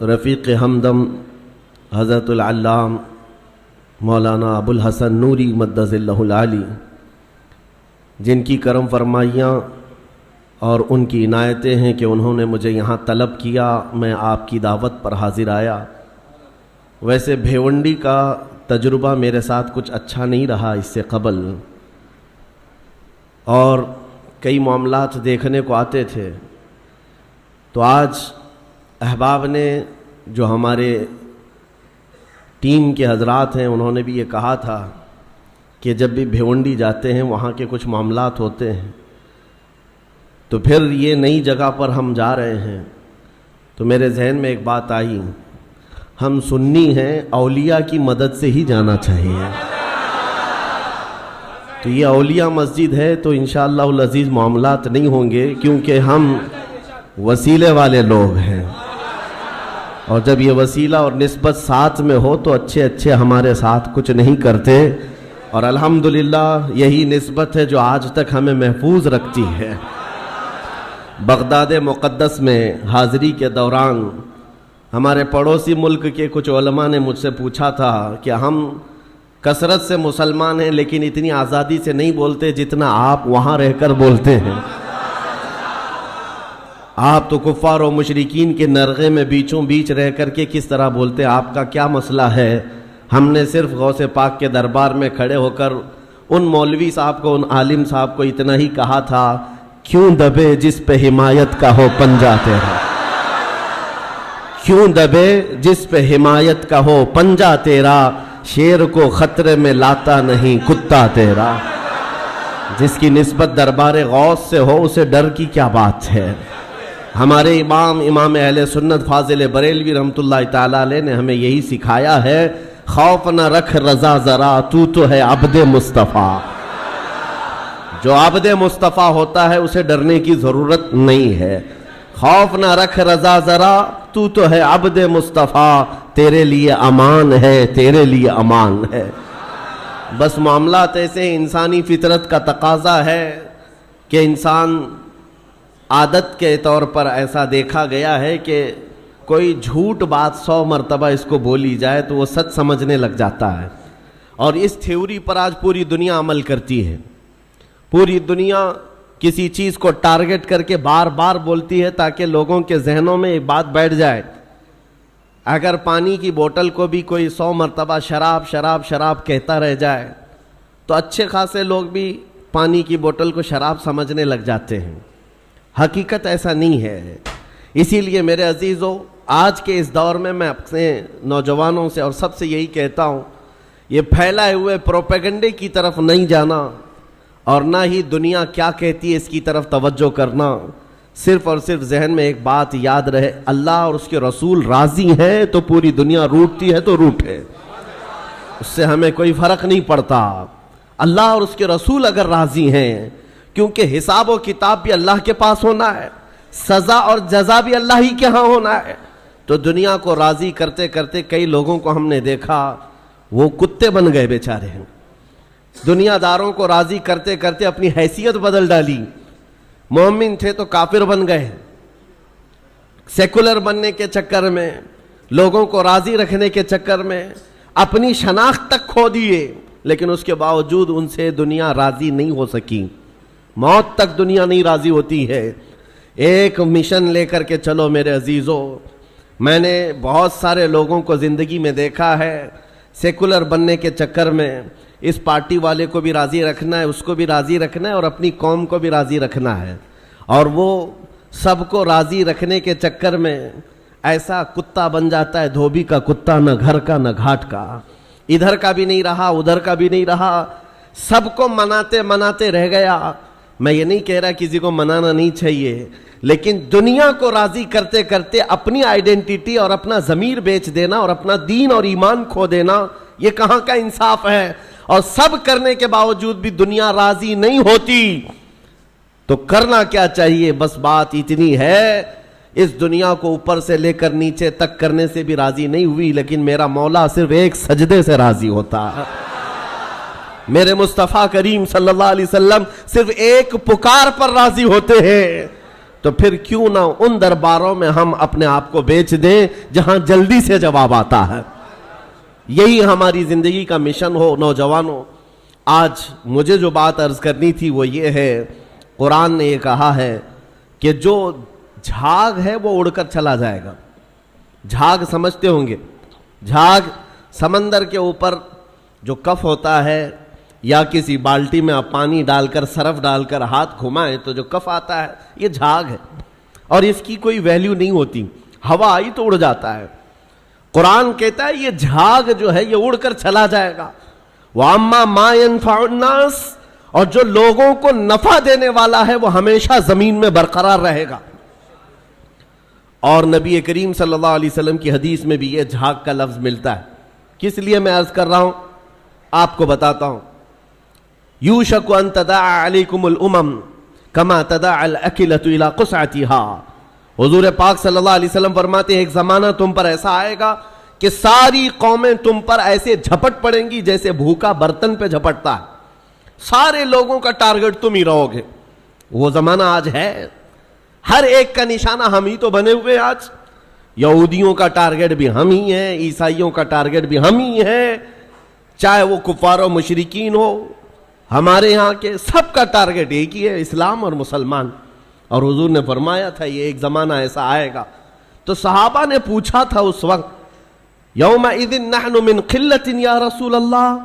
رفیق ہمدم حضرت العلام مولانا ابو الحسن نوری مدظ اللہ العالی، جن کی کرم فرمائیاں اور ان کی عنایتیں ہیں کہ انہوں نے مجھے یہاں طلب کیا، میں آپ کی دعوت پر حاضر آیا۔ ویسے بھیونڈی کا تجربہ میرے ساتھ کچھ اچھا نہیں رہا اس سے قبل، اور کئی معاملات دیکھنے کو آتے تھے، تو آج احباب نے جو ہمارے ٹیم کے حضرات ہیں انہوں نے بھی یہ کہا تھا کہ جب بھی بھیونڈی جاتے ہیں وہاں کے کچھ معاملات ہوتے ہیں، تو پھر یہ نئی جگہ پر ہم جا رہے ہیں تو میرے ذہن میں ایک بات آئی، ہم سنی ہیں، اولیاء کی مدد سے ہی جانا چاہیے۔ تو یہ اولیاء مسجد ہے تو انشاءاللہ العزیز معاملات نہیں ہوں گے، کیونکہ ہم وسیلے والے لوگ ہیں، اور جب یہ وسیلہ اور نسبت ساتھ میں ہو تو اچھے ہمارے ساتھ کچھ نہیں کرتے، اور الحمدللہ یہی نسبت ہے جو آج تک ہمیں محفوظ رکھتی ہے۔ بغداد مقدس میں حاضری کے دوران ہمارے پڑوسی ملک کے کچھ علماء نے مجھ سے پوچھا تھا کہ ہم کثرت سے مسلمان ہیں لیکن اتنی آزادی سے نہیں بولتے جتنا آپ وہاں رہ کر بولتے ہیں۔ آپ تو کفار و مشرکین کے نرغے میں بیچوں بیچ رہ کر کے کس طرح بولتے، آپ کا کیا مسئلہ ہے؟ ہم نے صرف غوث پاک کے دربار میں کھڑے ہو کر ان مولوی صاحب کو، ان عالم صاحب کو اتنا ہی کہا تھا، کیوں دبے جس پہ حمایت کا ہو پنجہ تیرا، کیوں دبے جس پہ حمایت کا ہو پنجہ تیرا، شیر کو خطرے میں لاتا نہیں کتا تیرا۔ جس کی نسبت دربار غوث سے ہو اسے ڈر کی کیا بات ہے؟ ہمارے امام اہل سنت فاضل بریلوی رحمۃ اللہ تعالیٰ علیہ نے ہمیں یہی سکھایا ہے، خوف نہ رکھ رضا ذرا، تو ہے عبد مصطفیٰ۔ جو عبد مصطفیٰ ہوتا ہے اسے ڈرنے کی ضرورت نہیں ہے۔ خوف نہ رکھ رضا ذرا، تو ہے عبد مصطفیٰ، تیرے لیے امان ہے، تیرے لیے امان ہے۔ بس معاملات ایسے انسانی فطرت کا تقاضا ہے کہ انسان عادت کے طور پر ایسا دیکھا گیا ہے کہ کوئی جھوٹ بات 100 مرتبہ اس کو بولی جائے تو وہ سچ سمجھنے لگ جاتا ہے، اور اس تھیوری پر آج پوری دنیا عمل کرتی ہے۔ پوری دنیا کسی چیز کو ٹارگٹ کر کے بار بار بولتی ہے تاکہ لوگوں کے ذہنوں میں ایک بات بیٹھ جائے۔ اگر پانی کی بوتل کو بھی کوئی 100 مرتبہ شراب شراب شراب کہتا رہ جائے تو اچھے خاصے لوگ بھی پانی کی بوتل کو شراب سمجھنے لگ جاتے ہیں۔ حقیقت ایسا نہیں ہے۔ اسی لیے میرے عزیزو، آج کے اس دور میں اپنے نوجوانوں سے اور سب سے یہی کہتا ہوں، یہ پھیلائے ہوئے پروپیگنڈے کی طرف نہیں جانا، اور نہ ہی دنیا کیا کہتی ہے اس کی طرف توجہ کرنا۔ صرف اور صرف ذہن میں ایک بات یاد رہے، اللہ اور اس کے رسول راضی ہیں تو پوری دنیا روٹتی ہے تو روٹے، اس سے ہمیں کوئی فرق نہیں پڑتا۔ اللہ اور اس کے رسول اگر راضی ہیں، کیونکہ حساب و کتاب بھی اللہ کے پاس ہونا ہے، سزا اور جزا بھی اللہ ہی کے ہاں ہونا ہے، تو دنیا کو راضی کرتے کرتے کئی لوگوں کو ہم نے دیکھا وہ کتے بن گئے بیچارے ہیں۔ دنیا داروں کو راضی کرتے کرتے اپنی حیثیت بدل ڈالی، مومن تھے تو کافر بن گئے، سیکولر بننے کے چکر میں، لوگوں کو راضی رکھنے کے چکر میں اپنی شناخت تک کھو دیے، لیکن اس کے باوجود ان سے دنیا راضی نہیں ہو سکی۔ موت تک دنیا نہیں راضی ہوتی ہے۔ ایک مشن لے کر کے چلو میرے عزیزو۔ میں نے بہت سارے لوگوں کو زندگی میں دیکھا ہے، سیکولر بننے کے چکر میں اس پارٹی والے کو بھی راضی رکھنا ہے، اس کو بھی راضی رکھنا ہے، اور اپنی قوم کو بھی راضی رکھنا ہے، اور وہ سب کو راضی رکھنے کے چکر میں ایسا کتا بن جاتا ہے، دھوبی کا کتا، نہ گھر کا نہ گھاٹ کا، ادھر کا بھی نہیں رہا ادھر کا بھی نہیں رہا، سب کو مناتے مناتے رہ گیا۔ میں یہ نہیں کہہ رہا کسی کو منانا نہیں چاہیے، لیکن دنیا کو راضی کرتے کرتے اپنی آئیڈینٹی اور اپنا ضمیر بیچ دینا اور اپنا دین اور ایمان کھو دینا، یہ کہاں کا انصاف ہے؟ اور سب کرنے کے باوجود بھی دنیا راضی نہیں ہوتی تو کرنا کیا چاہیے؟ بس بات اتنی ہے، اس دنیا کو اوپر سے لے کر نیچے تک کرنے سے بھی راضی نہیں ہوئی، لیکن میرا مولا صرف ایک سجدے سے راضی ہوتا ہے۔ میرے مصطفیٰ کریم صلی اللہ علیہ وسلم صرف ایک پکار پر راضی ہوتے ہیں، تو پھر کیوں نہ ان درباروں میں ہم اپنے آپ کو بیچ دیں جہاں جلدی سے جواب آتا ہے. یہی ہماری زندگی کا مشن ہو. نوجوانوں، آج مجھے جو بات عرض کرنی تھی وہ یہ ہے، قرآن نے یہ کہا ہے کہ جو جھاگ ہے وہ اڑ کر چلا جائے گا. جھاگ سمجھتے ہوں گے، جھاگ سمندر کے اوپر جو کف ہوتا ہے، یا کسی بالٹی میں آپ پانی ڈال کر سرف ڈال کر ہاتھ گھمائیں تو جو کف آتا ہے یہ جھاگ ہے، اور اس کی کوئی ویلیو نہیں ہوتی. ہوا آئی تو اڑ جاتا ہے. قرآن کہتا ہے یہ جھاگ جو ہے یہ اڑ کر چلا جائے گا. وَأَمَّا مَا يَنْفَعُ النَّاسِ، اور جو لوگوں کو نفع دینے والا ہے وہ ہمیشہ زمین میں برقرار رہے گا. اور نبی کریم صلی اللہ علیہ وسلم کی حدیث میں بھی یہ جھاگ کا لفظ ملتا ہے. کس لیے میں عرض کر رہا ہوں آپ کو بتاتا ہوں. یوشک ان تداعى علیکم الامم کما تداعى الاکلۃ الی قصعتها. حضور پاک صلی اللہ علیہ وسلم فرماتے ہیں ایک زمانہ تم پر ایسا آئے گا کہ ساری قومیں تم پر ایسے جھپٹ پڑیں گی جیسے بھوکا برتن پہ جھپٹتا ہے. سارے لوگوں کا ٹارگٹ تم ہی رہو گے. وہ زمانہ آج ہے. ہر ایک کا نشانہ ہم ہی تو بنے ہوئے. آج یہودیوں کا ٹارگٹ بھی ہم ہی ہیں، عیسائیوں کا ٹارگٹ بھی ہم ہی ہیں، چاہے وہ کفار و مشرکین ہو. ہمارے یہاں کے سب کا ٹارگٹ ایک ہی ہے، اسلام اور مسلمان. اور حضور نے فرمایا تھا یہ ایک زمانہ ایسا آئے گا. تو صحابہ نے پوچھا تھا اس وقت، یومئذ نحن من قلۃ یا رسول اللہ،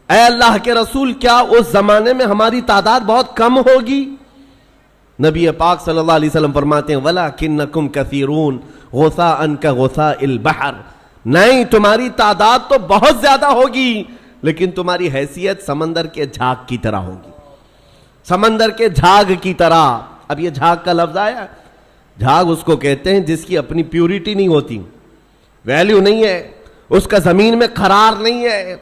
اے اللہ کے رسول کیا اس زمانے میں ہماری تعداد بہت کم ہوگی؟ نبی پاک صلی اللہ علیہ وسلم فرماتے ہیں وَلَكِنَّكُمْ كَثِيرُونَ غُثَاءً كَغُثَاءِ الْبَحْرِ، نہیں تمہاری تعداد تو بہت زیادہ ہوگی لیکن تمہاری حیثیت سمندر کے جھاگ کی طرح ہوگی. سمندر کے جھاگ کی طرح. اب یہ جھاگ کا لفظ آیا، جھاگ اس کو کہتے ہیں جس کی اپنی پیورٹی نہیں ہوتی، ویلیو نہیں ہے، اس کا زمین میں قرار نہیں ہے.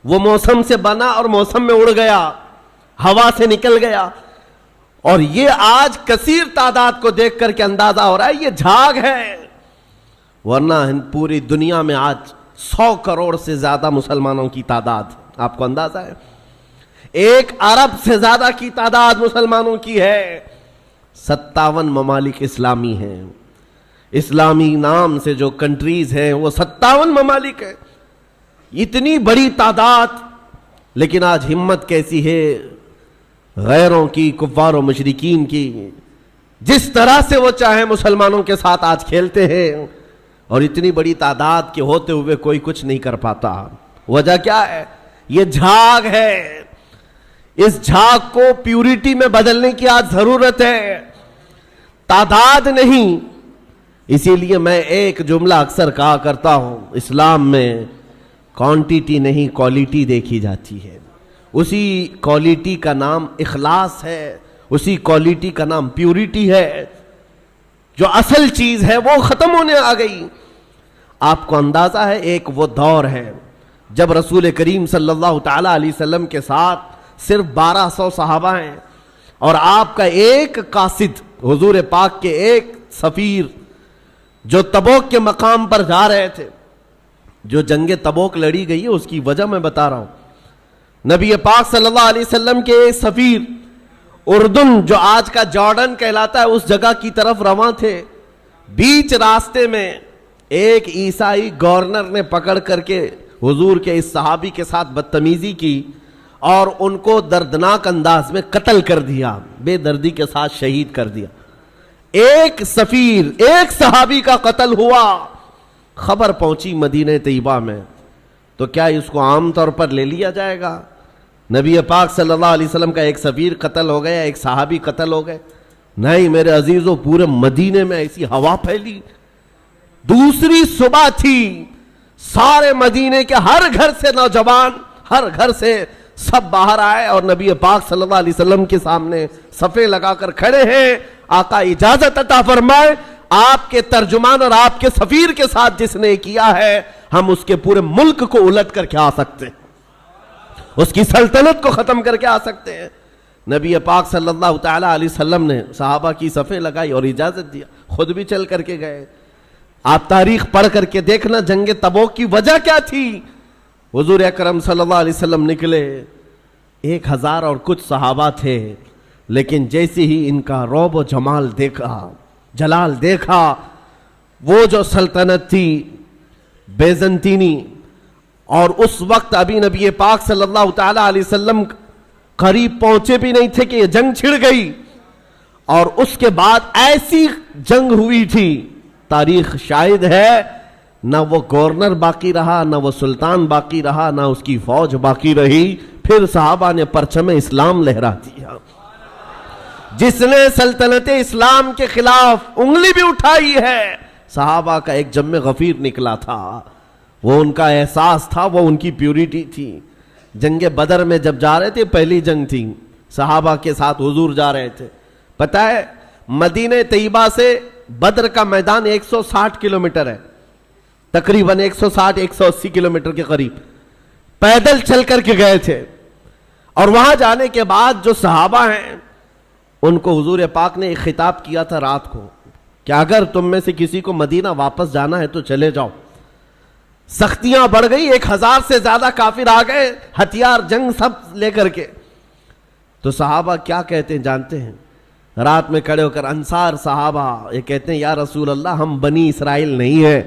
وہ موسم سے بنا اور موسم میں اڑ گیا، ہوا سے نکل گیا. اور یہ آج کثیر تعداد کو دیکھ کر کے اندازہ ہو رہا ہے یہ جھاگ ہے. ورنہ پوری دنیا میں آج 100 کروڑ سے زیادہ مسلمانوں کی تعداد، آپ کو اندازہ ہے 1 ارب سے زیادہ کی تعداد مسلمانوں کی ہے. 57 ممالک اسلامی ہیں. اسلامی نام سے جو کنٹریز ہیں وہ 57 ممالک ہیں. اتنی بڑی تعداد، لیکن آج ہمت کیسی ہے غیروں کی، کفار و مشرکین کی. جس طرح سے وہ چاہیں مسلمانوں کے ساتھ آج کھیلتے ہیں، اور اتنی بڑی تعداد کے ہوتے ہوئے کوئی کچھ نہیں کر پاتا. وجہ کیا ہے؟ یہ جھاگ ہے. اس جھاگ کو پیورٹی میں بدلنے کی آج ضرورت ہے، تعداد نہیں. اسی لیے میں ایک جملہ اکثر کہا کرتا ہوں، اسلام میں کوانٹیٹی نہیں کوالٹی دیکھی جاتی ہے. اسی کوالٹی کا نام اخلاص ہے، اسی کوالٹی کا نام پیورٹی ہے. جو اصل چیز ہے وہ ختم ہونے آ گئی. آپ کو اندازہ ہے ایک وہ دور ہے جب رسول کریم صلی اللہ تعالی علیہ وسلم کے ساتھ صرف 1200 صحابہ ہیں، اور آپ کا ایک قاصد، حضور پاک کے ایک سفیر جو تبوک کے مقام پر جا رہے تھے. جو جنگ تبوک لڑی گئی ہے اس کی وجہ میں بتا رہا ہوں. نبی پاک صلی اللہ علیہ وسلم کے ایک سفیر اردن، جو آج کا جارڈن کہلاتا ہے، اس جگہ کی طرف رواں تھے. بیچ راستے میں ایک عیسائی گورنر نے پکڑ کر کے حضور کے اس صحابی کے ساتھ بدتمیزی کی اور ان کو دردناک انداز میں قتل کر دیا، بے دردی کے ساتھ شہید کر دیا. ایک سفیر، ایک صحابی کا قتل ہوا. خبر پہنچی مدینہ طیبہ میں، تو کیا اس کو عام طور پر لے لیا جائے گا؟ نبی پاک صلی اللہ علیہ وسلم کا ایک سفیر قتل ہو گیا، ایک صحابی قتل ہو گئے. نہیں میرے عزیزوں، پورے مدینے میں ایسی ہوا پھیلی. دوسری صبح تھی، سارے مدینے کے ہر گھر سے نوجوان، ہر گھر سے سب باہر آئے اور نبی پاک صلی اللہ علیہ وسلم کے سامنے صفیں لگا کر کھڑے ہیں. آقا اجازت عطا فرمائے، آپ کے ترجمان اور آپ کے سفیر کے ساتھ جس نے کیا ہے، ہم اس کے پورے ملک کو الٹ کر کے آ سکتے ہیں، اس کی سلطنت کو ختم کر کے آ سکتے ہیں. نبی پاک صلی اللہ تعالی علیہ وسلم نے صحابہ کی صفیں لگائی اور اجازت دیا، خود بھی چل کر کے گئے. آپ تاریخ پڑھ کر کے دیکھنا جنگ تبوک کی وجہ کیا تھی. حضور اکرم صلی اللہ علیہ وسلم نکلے، 1000 اور کچھ صحابہ تھے. لیکن جیسے ہی ان کا رعب و جمال دیکھا، جلال دیکھا، وہ جو سلطنت تھی بیزنطینی، اور اس وقت ابھی نبی پاک صلی اللہ تعالی علیہ وسلم قریب پہنچے بھی نہیں تھے کہ یہ جنگ چھڑ گئی، اور اس کے بعد ایسی جنگ ہوئی تھی، تاریخ شاہد ہے، نہ وہ گورنر باقی رہا، نہ وہ سلطان باقی رہا، نہ اس کی فوج باقی رہی، پھر صحابہ نے پرچم اسلام لہرا دیا۔ جس نے سلطنت اسلام کے خلاف انگلی بھی اٹھائی ہے، صحابہ کا ایک جم غفیر نکلا تھا، وہ ان کا احساس تھا، وہ ان کی پیوریٹی تھی۔ جنگ بدر میں جب جا رہے تھے، پہلی جنگ تھی، صحابہ کے ساتھ حضور جا رہے تھے، پتہ ہے مدینہ طیبہ سے بدر کا میدان 160 کلومیٹر ہے، تقریباً 160-180 کلومیٹر کے قریب، پیدل چل کر کے گئے تھے۔ اور وہاں جانے کے بعد جو صحابہ ہیں ان کو حضور پاک نے ایک خطاب کیا تھا رات کو کہ اگر تم میں سے کسی کو مدینہ واپس جانا ہے تو چلے جاؤ۔ سختیاں بڑھ گئی، 1000 سے زیادہ کافر آ گئے، ہتھیار جنگ سب لے کر کے۔ تو صحابہ کیا کہتے ہیں جانتے ہیں؟ رات میں کھڑے ہو کر انصار صحابہ یہ کہتے ہیں، یا رسول اللہ ہم بنی اسرائیل نہیں ہیں،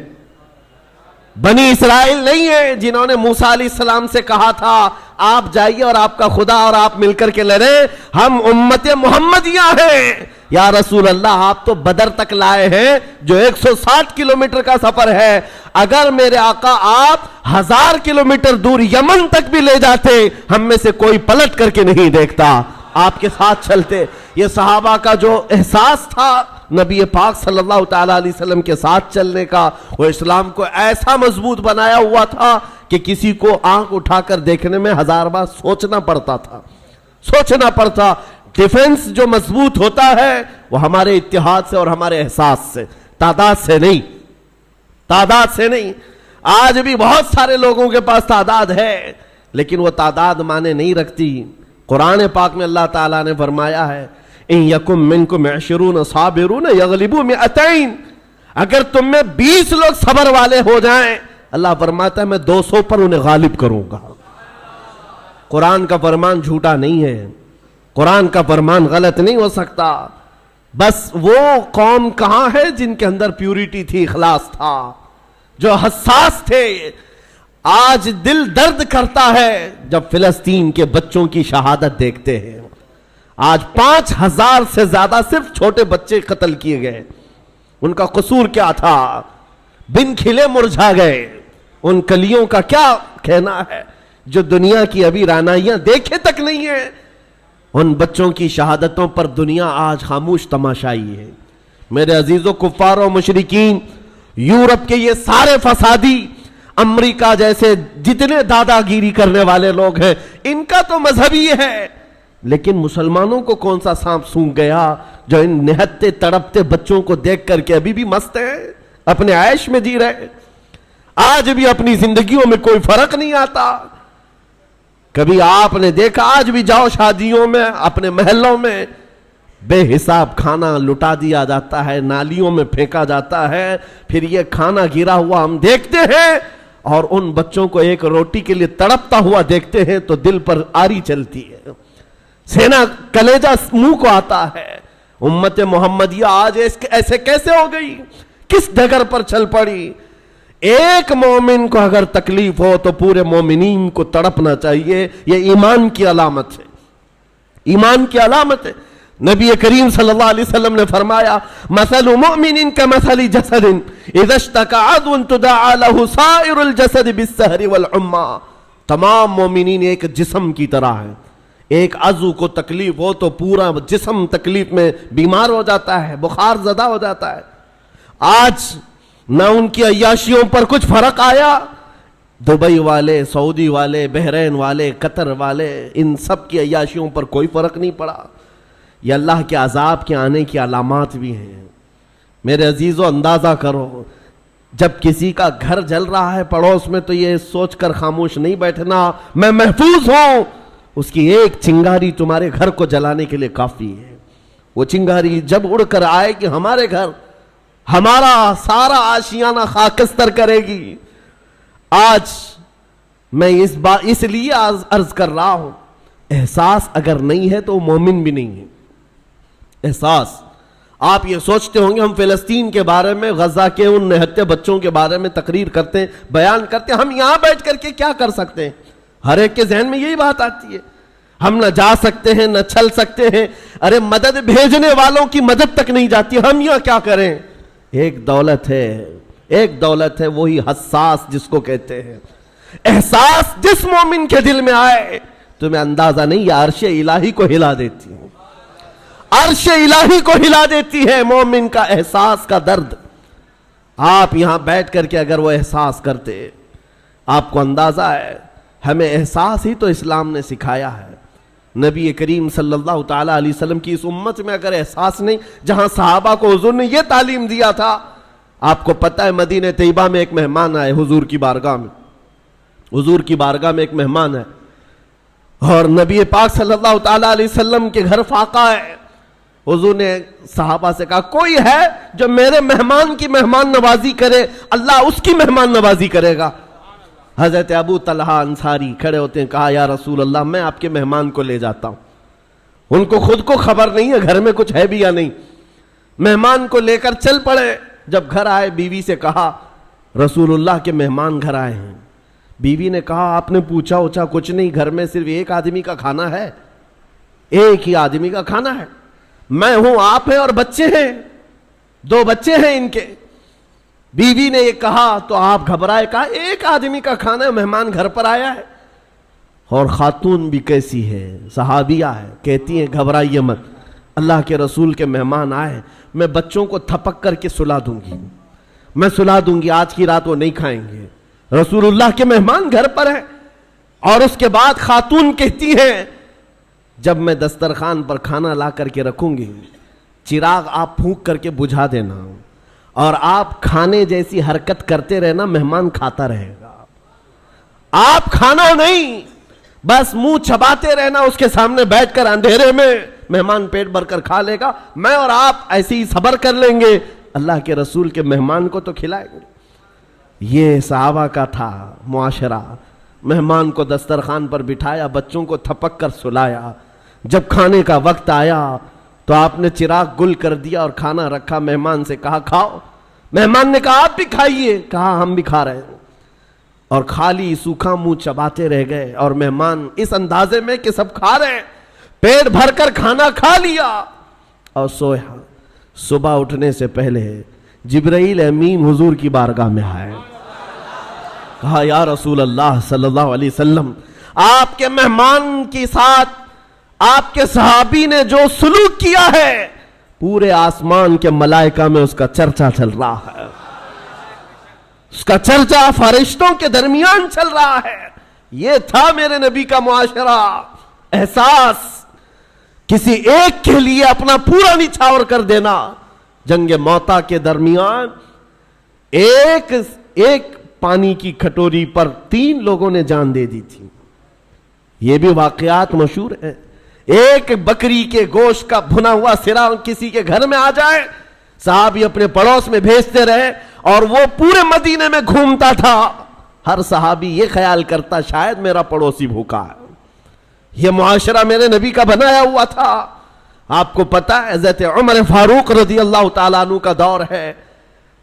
بنی اسرائیل نہیں ہیں جنہوں نے موسیٰ علیہ السلام سے کہا تھا آپ جائیے اور آپ کا خدا اور آپ مل کر کے لڑیں، ہم امت محمدیہ ہیں۔ یا رسول اللہ آپ تو بدر تک لائے ہیں جو 160 کلومیٹر کا سفر ہے، اگر میرے آقا آپ 1000 کلومیٹر دور یمن تک بھی لے جاتے، ہم میں سے کوئی پلٹ کر کے نہیں دیکھتا، آپ کے ساتھ چلتے۔ یہ صحابہ کا جو احساس تھا نبی پاک صلی اللہ تعالی علیہ وسلم کے ساتھ چلنے کا، وہ اسلام کو ایسا مضبوط بنایا ہوا تھا کہ کسی کو آنکھ اٹھا کر دیکھنے میں 1000 بار سوچنا پڑتا تھا، سوچنا پڑتا۔ ڈیفنس جو مضبوط ہوتا ہے وہ ہمارے اتحاد سے اور ہمارے احساس سے، تعداد سے نہیں، تعداد سے نہیں۔ آج بھی بہت سارے لوگوں کے پاس تعداد ہے لیکن وہ تعداد معنی نہیں رکھتی۔ قرآن پاک میں اللہ تعالیٰ نے فرمایا ہے ان یکم منکم 20 صابرون یغلبوا 200، اگر تم میں 20 لوگ صبر والے ہو جائیں، اللہ فرماتا ہے میں 200 پر انہیں غالب کروں گا۔ قرآن کا فرمان جھوٹا نہیں ہے، قرآن کا فرمان غلط نہیں ہو سکتا۔ بس وہ قوم کہاں ہے جن کے اندر پیوریٹی تھی، اخلاص تھا، جو حساس تھے۔ آج دل درد کرتا ہے جب فلسطین کے بچوں کی شہادت دیکھتے ہیں۔ آج 5000 سے زیادہ صرف چھوٹے بچے قتل کیے گئے، ان کا قصور کیا تھا؟ بن کھلے مرجھا گئے، ان کلیوں کا کیا کہنا ہے جو دنیا کی ابھی رانائیاں دیکھے تک نہیں ہیں؟ ان بچوں کی شہادتوں پر دنیا آج خاموش تماشائی ہے۔ میرے عزیزوں، کفار و مشرکین، یورپ کے یہ سارے فسادی، امریکہ جیسے جتنے دادا گیری کرنے والے لوگ ہیں، ان کا تو مذہب ہی ہے، لیکن مسلمانوں کو کون سا سانپ سونگھ گیا جو ان نہتے تڑپتے بچوں کو دیکھ کر کے ابھی بھی مست ہیں، اپنے عیش میں جی رہے، آج بھی اپنی زندگیوں میں کوئی فرق نہیں آتا۔ کبھی آپ نے دیکھا، آج بھی جاؤ شادیوں میں، اپنے محلوں میں بے حساب کھانا لٹا دیا جاتا ہے، نالیوں میں پھینکا جاتا ہے، پھر یہ کھانا گرا ہوا ہم دیکھتے ہیں اور ان بچوں کو ایک روٹی کے لیے تڑپتا ہوا دیکھتے ہیں تو دل پر آری چلتی ہے، سینہ کلیجہ منہ کو آتا ہے۔ امت محمدیہ آج ایسے کیسے ہو گئی؟ کس ڈگر پر چل پڑی؟ ایک مومن کو اگر تکلیف ہو تو پورے مومنین کو تڑپنا چاہیے، یہ ایمان کی علامت ہے، ایمان کی علامت ہے۔ نبی کریم صلی اللہ علیہ وسلم نے فرمایا مثل مؤمن کمثل جسد اذا اشتكى عضو تداعى له سائر الجسد بالسهر والحمى، تمام مومنین ایک جسم کی طرح ہیں، ایک عضو کو تکلیف ہو تو پورا جسم تکلیف میں بیمار ہو جاتا ہے، بخار زدہ ہو جاتا ہے۔ آج نہ ان کی عیاشیوں پر کچھ فرق آیا، دبئی والے، سعودی والے، بحرین والے، قطر والے، ان سب کی عیاشیوں پر کوئی فرق نہیں پڑا۔ یہ اللہ کے عذاب کے آنے کی علامات بھی ہیں۔ میرے عزیزو، اندازہ کرو، جب کسی کا گھر جل رہا ہے پڑوس میں تو یہ سوچ کر خاموش نہیں بیٹھنا میں محفوظ ہوں، اس کی ایک چنگاری تمہارے گھر کو جلانے کے لیے کافی ہے۔ وہ چنگاری جب اڑ کر آئے کہ ہمارے گھر، ہمارا سارا آشیانہ خاکستر کرے گی۔ آج میں اس لیے عرض کر رہا ہوں، احساس اگر نہیں ہے تو مومن بھی نہیں ہے۔ احساس. آپ یہ سوچتے ہوں گے ہم فلسطین کے بارے میں، غزہ کے ان نہتے بچوں کے بارے میں تقریر کرتے ہیں، بیان کرتے ہیں، ہم یہاں بیٹھ کر کے کیا کر سکتے ہیں؟ ہر ایک کے ذہن میں یہی بات آتی ہے. ہم نہ جا سکتے ہیں، نہ چل سکتے ہیں. ارے مدد بھیجنے والوں کی مدد تک نہیں جاتی، ہم یہاں کیا کریں؟ ایک دولت ہے وہی حساس جس کو کہتے ہیں. احساس جس مومن کے دل میں آئے تمہیں اندازہ نہیں، یہ عرش الہی کو ہلا دیتی ہے. عرش الہی کو ہلا دیتی ہے مومن کا احساس کا درد. آپ یہاں بیٹھ کر کے اگر وہ احساس کرتے، آپ کو اندازہ ہے ہمیں احساس ہی تو اسلام نے سکھایا ہے. نبی کریم صلی اللہ تعالیٰ علیہ وسلم کی اس امت میں اگر احساس نہیں، جہاں صحابہ کو حضور نے یہ تعلیم دیا تھا. آپ کو پتہ ہے مدینہ طیبہ میں ایک مہمان آئے حضور کی بارگاہ میں ایک مہمان ہے، اور نبی پاک صلی اللہ تعالیٰ علیہ وسلم کے گھر فاقہ ہے. حضور نے صحابہ سے کہا کوئی ہے جو میرے مہمان کی مہمان نوازی کرے، اللہ اس کی مہمان نوازی کرے گا. حضرت ابو طلحہ انصاری کھڑے ہوتے ہیں، کہا یا رسول اللہ میں آپ کے مہمان کو لے جاتا ہوں. ان کو خود کو خبر نہیں ہے گھر میں کچھ ہے بھی یا نہیں. مہمان کو لے کر چل پڑے. جب گھر آئے بیوی سے کہا رسول اللہ کے مہمان گھر آئے ہیں. بیوی نے کہا آپ نے پوچھا اوچھا کچھ نہیں، گھر میں صرف ایک آدمی کا کھانا ہے، ایک ہی آدمی کا کھانا ہے، میں ہوں آپ ہیں اور بچے ہیں، 2 بچے ہیں ان کے. بیوی نے یہ کہا تو آپ گھبرائے، کہا ایک آدمی کا کھانا ہے، مہمان گھر پر آیا ہے. اور خاتون بھی کیسی ہے، صحابیہ ہے، کہتی ہیں گھبرائیے مت، اللہ کے رسول کے مہمان آئے، میں بچوں کو تھپک کر کے سلا دوں گی، آج کی رات وہ نہیں کھائیں گے. رسول اللہ کے مہمان گھر پر ہیں. اور اس کے بعد خاتون کہتی ہیں جب میں دسترخوان پر کھانا لا کر کے رکھوں گی، چراغ آپ پھونک کر کے بجھا دینا، اور آپ کھانے جیسی حرکت کرتے رہنا، مہمان کھاتا رہے گا. آپ کھانا نہیں، بس منہ چباتے رہنا اس کے سامنے بیٹھ کر اندھیرے میں، مہمان پیٹ بھر کر کھا لے گا، میں اور آپ ایسے ہی صبر کر لیں گے، اللہ کے رسول کے مہمان کو تو کھلائیں گے. یہ صحابہ کا تھا معاشرہ. مہمان کو دسترخوان پر بٹھایا، بچوں کو تھپک کر سلایا. جب کھانے کا وقت آیا تو آپ نے چراغ گل کر دیا اور کھانا رکھا. مہمان سے کہا کھاؤ. مہمان نے کہا آپ بھی کھائیے. کہا ہم بھی کھا رہے ہیں. اور خالی سوکھا منہ چباتے رہ گئے. اور مہمان اس اندازے میں کہ سب کھا رہے ہیں، پیٹ بھر کر کھانا کھا لیا اور سویا. صبح اٹھنے سے پہلے جبرائیل امین حضور کی بارگاہ میں آئے. کہا یا رسول اللہ صلی اللہ علیہ وسلم، آپ کے مہمان کے ساتھ آپ کے صحابی نے جو سلوک کیا ہے، پورے آسمان کے ملائکہ میں اس کا چرچا چل رہا ہے، اس کا چرچا فرشتوں کے درمیان چل رہا ہے. یہ تھا میرے نبی کا معاشرہ. احساس، کسی ایک کے لیے اپنا پورا نچھاور کر دینا. جنگ موتا کے درمیان ایک پانی کی کھٹوری پر 3 لوگوں نے جان دے دی تھی. یہ بھی واقعات مشہور ہیں. ایک بکری کے گوشت کا بھنا ہوا سرا کسی کے گھر میں آ جائے، صحابی اپنے پڑوس میں بھیجتے رہے، اور وہ پورے مدینے میں گھومتا تھا. ہر صحابی یہ خیال کرتا شاید میرا پڑوسی بھوکا ہے. یہ معاشرہ میرے نبی کا بنایا ہوا تھا. آپ کو پتا ہے حضرت عمر فاروق رضی اللہ تعالیٰ عنہ کا دور ہے،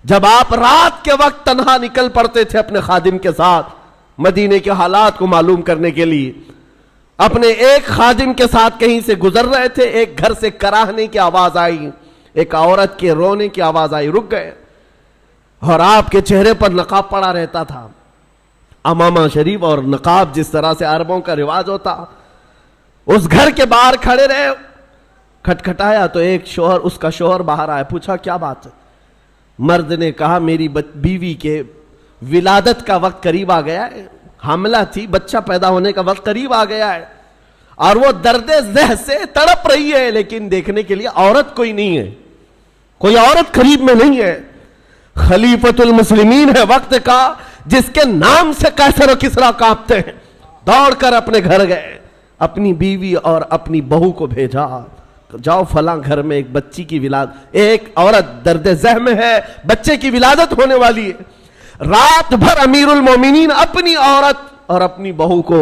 جب آپ رات کے وقت تنہا نکل پڑتے تھے اپنے خادم کے ساتھ مدینے کے حالات کو معلوم کرنے کے لیے. اپنے ایک خادم کے ساتھ کہیں سے گزر رہے تھے، ایک گھر سے کراہنے کی آواز آئی، ایک عورت کے رونے کی آواز آئی. رک گئے، اور آپ کے چہرے پر نقاب پڑا رہتا تھا، امامہ شریف اور نقاب جس طرح سے عربوں کا رواج ہوتا. اس گھر کے باہر کھڑے رہے. کھٹکھٹایا تو ایک شوہر، اس کا شوہر باہر آیا. پوچھا کیا بات ہے؟ مرد نے کہا میری بیوی کے ولادت کا وقت قریب آ گیا ہے، حاملہ تھی، بچہ پیدا ہونے کا وقت قریب آ گیا ہے، اور وہ درد ذہ سے تڑپ رہی ہے، لیکن دیکھنے کے لیے عورت کوئی نہیں ہے، کوئی عورت قریب میں نہیں ہے. خلیفۃ المسلمین ہے وقت کا، جس کے نام سے قیصر و کسریٰ کانپتے ہیں. دوڑ کر اپنے گھر گئے، اپنی بیوی اور اپنی بہو کو بھیجا، جاؤ فلاں گھر میں ایک بچی کی ولادت، ایک عورت درد ذہ میں ہے، بچے کی ولادت ہونے والی ہے. رات بھر امیر المومنین اپنی عورت اور اپنی بہو کو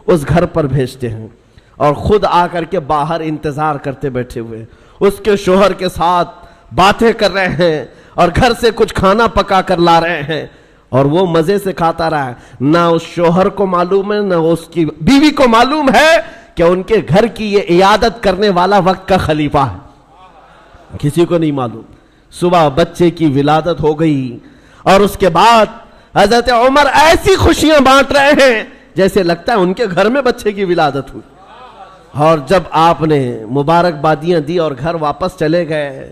اس گھر پر بھیجتے ہیں، اور خود آ کر کے باہر انتظار کرتے بیٹھے ہوئے. اس کے شوہر کے ساتھ باتیں کر رہے ہیں اور گھر سے کچھ کھانا پکا کر لا رہے ہیں اور وہ مزے سے کھاتا رہا ہے. نہ اس شوہر کو معلوم ہے نہ اس کی بیوی کو معلوم ہے کہ ان کے گھر کی یہ عیادت کرنے والا وقت کا خلیفہ ہے. کسی کو نہیں معلوم. صبح بچے کی ولادت ہو گئی اور اس کے بعد حضرت عمر ایسی خوشیاں بانٹ رہے ہیں جیسے لگتا ہے ان کے گھر میں بچے کی ولادت ہوئی. اور جب آپ نے مبارکبادیاں دی اور گھر واپس چلے گئے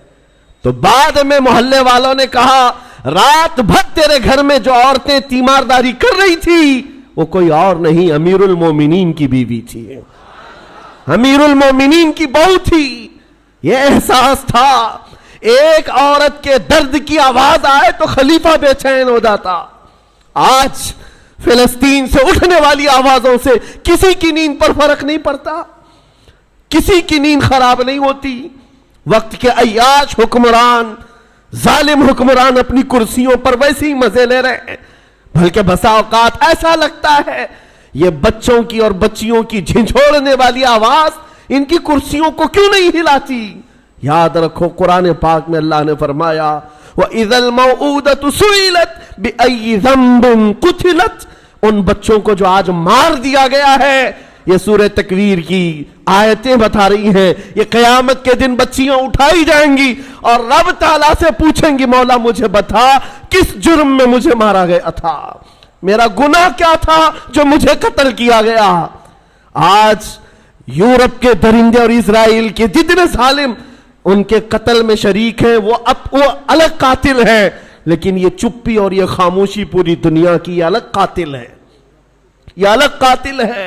تو بعد میں محلے والوں نے کہا رات بھر تیرے گھر میں جو عورتیں تیمارداری کر رہی تھی وہ کوئی اور نہیں امیر المومنین کی بیوی تھی, امیر المومنین کی بہو تھی. یہ احساس تھا ایک عورت کے درد کی آواز آئے تو خلیفہ بے چین ہو جاتا. آج فلسطین سے اٹھنے والی آوازوں سے کسی کی نیند پر فرق نہیں پڑتا, کسی کی نیند خراب نہیں ہوتی. وقت کے عیاش حکمران, ظالم حکمران اپنی کرسیوں پر ویسے ہی مزے لے رہے ہیں, بلکہ بسا اوقات ایسا لگتا ہے یہ بچوں کی اور بچیوں کی جھنجھوڑنے والی آواز ان کی کرسیوں کو کیوں نہیں ہلاتی. یاد رکھو قرآن پاک میں اللہ نے فرمایا وَإِذَا الْمَوْءُودَةُ سُئِلَتْ بِأَيِّ ذَنبٍ قُتِلَتْ, ان بچوں کو جو آج مار دیا گیا ہے, یہ سورہ تکویر کی آیتیں بتا رہی ہیں, یہ قیامت کے دن بچیاں اٹھائی جائیں گی اور رب تعالیٰ سے پوچھیں گی مولا مجھے بتا کس جرم میں مجھے مارا گیا تھا, میرا گناہ کیا تھا جو مجھے قتل کیا گیا. آج یورپ کے درندے اور اسرائیل کے جتنے ظالم ان کے قتل میں شریک ہیں وہ الگ قاتل ہیں, لیکن یہ چپی اور یہ خاموشی پوری دنیا کی یہ الگ قاتل ہے, یہ الگ قاتل ہے.